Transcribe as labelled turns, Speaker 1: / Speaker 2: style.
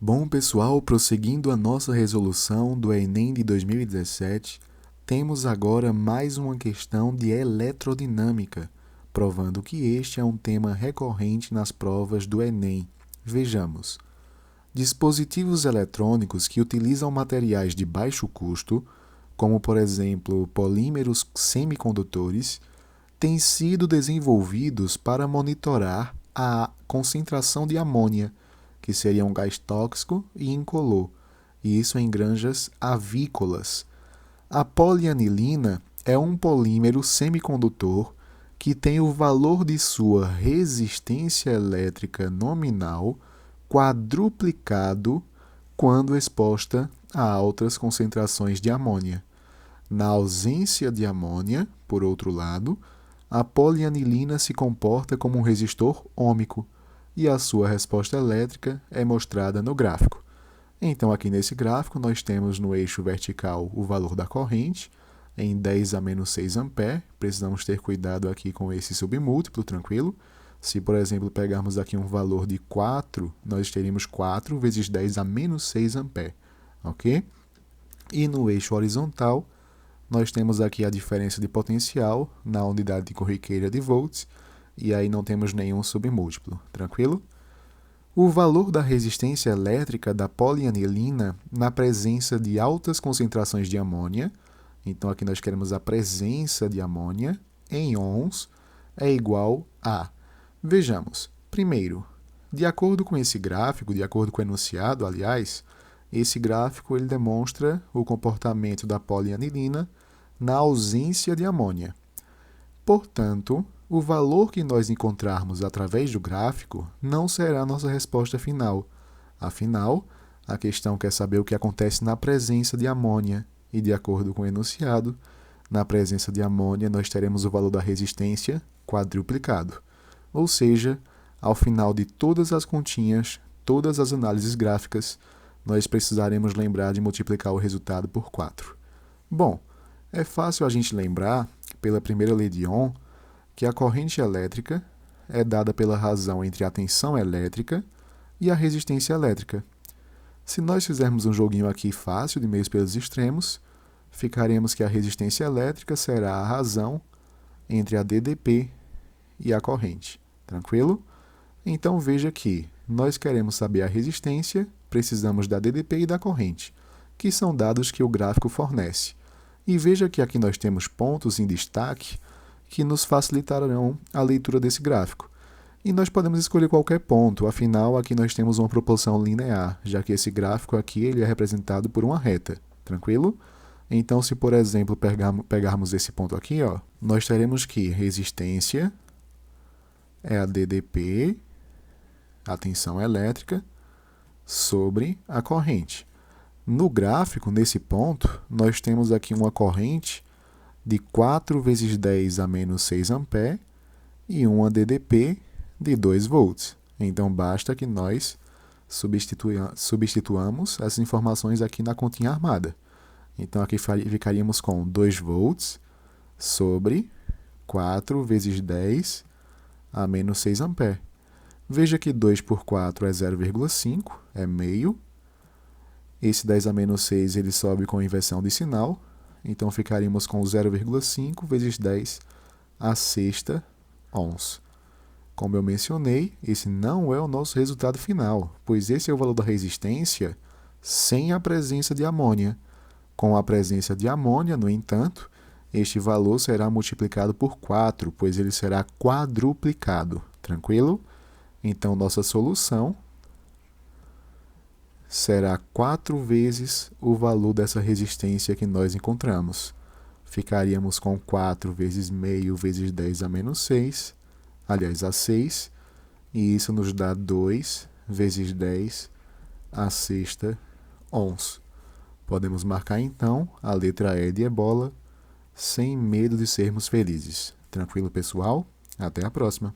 Speaker 1: Bom, pessoal, prosseguindo a nossa resolução do Enem de 2017, temos agora mais uma questão de eletrodinâmica, provando que este é um tema recorrente nas provas do Enem. Vejamos. Dispositivos eletrônicos que utilizam materiais de baixo custo, como por exemplo polímeros semicondutores, têm sido desenvolvidos para monitorar a concentração de amônia, que seria um gás tóxico e incolor, e isso em granjas avícolas. A polianilina é um polímero semicondutor que tem o valor de sua resistência elétrica nominal quadruplicado quando exposta a altas concentrações de amônia. Na ausência de amônia, por outro lado, a polianilina se comporta como um resistor ôhmico e a sua resposta elétrica é mostrada no gráfico. Então, aqui nesse gráfico, nós temos no eixo vertical o valor da corrente, em 10 a menos 6 ampere. Precisamos ter cuidado aqui com esse submúltiplo, tranquilo? Se, por exemplo, pegarmos aqui um valor de 4, nós teríamos 4 vezes 10 a menos 6 ampere, ok? E no eixo horizontal, nós temos aqui a diferença de potencial na unidade corriqueira de volts, e aí não temos nenhum submúltiplo, tranquilo? O valor da resistência elétrica da polianilina na presença de altas concentrações de amônia, então aqui nós queremos a presença de amônia em ohms, é igual a... Vejamos, primeiro, de acordo com esse gráfico, de acordo com o enunciado, aliás, esse gráfico ele demonstra o comportamento da polianilina na ausência de amônia. Portanto, o valor que nós encontrarmos através do gráfico não será a nossa resposta final. Afinal, a questão quer saber o que acontece na presença de amônia, e de acordo com o enunciado, na presença de amônia nós teremos o valor da resistência quadruplicado. Ou seja, ao final de todas as continhas, todas as análises gráficas, nós precisaremos lembrar de multiplicar o resultado por 4. Bom, é fácil a gente lembrar, pela primeira lei de Ohm, que a corrente elétrica é dada pela razão entre a tensão elétrica e a resistência elétrica. Se nós fizermos um joguinho aqui fácil de meios pelos extremos, ficaremos que a resistência elétrica será a razão entre a DDP e a corrente. Tranquilo? Então veja que nós queremos saber a resistência, precisamos da DDP e da corrente, que são dados que o gráfico fornece. E veja que aqui nós temos pontos em destaque que nos facilitarão a leitura desse gráfico. E nós podemos escolher qualquer ponto, afinal aqui nós temos uma proporção linear, já que esse gráfico aqui ele é representado por uma reta, tranquilo? Então, se por exemplo pegarmos esse ponto aqui, ó, nós teremos que resistência é a DDP, a tensão elétrica, sobre a corrente. No gráfico, nesse ponto, nós temos aqui uma corrente de 4 vezes 10 a menos 6 ampere e uma DDP de 2 volts. Então, basta que nós substituamos essas informações aqui na continha armada. Então, aqui ficaríamos com 2 volts sobre 4 vezes 10 a menos 6 ampere. Veja que 2 por 4 é 0,5, é meio. Esse 10 a menos 6 ele sobe com inversão de sinal, então ficaríamos com 0,5 vezes 10 a sexta ohms. Como eu mencionei, esse não é o nosso resultado final, pois esse é o valor da resistência sem a presença de amônia. Com a presença de amônia, no entanto, este valor será multiplicado por 4, pois ele será quadruplicado. Tranquilo? Então, nossa solução será 4 vezes o valor dessa resistência que nós encontramos. Ficaríamos com 4 vezes meio vezes 10 a menos 6, aliás, a 6, e isso nos dá 2 vezes 10 a sexta ohms. Podemos marcar então a letra E de ebola, sem medo de sermos felizes. Tranquilo, pessoal? Até a próxima!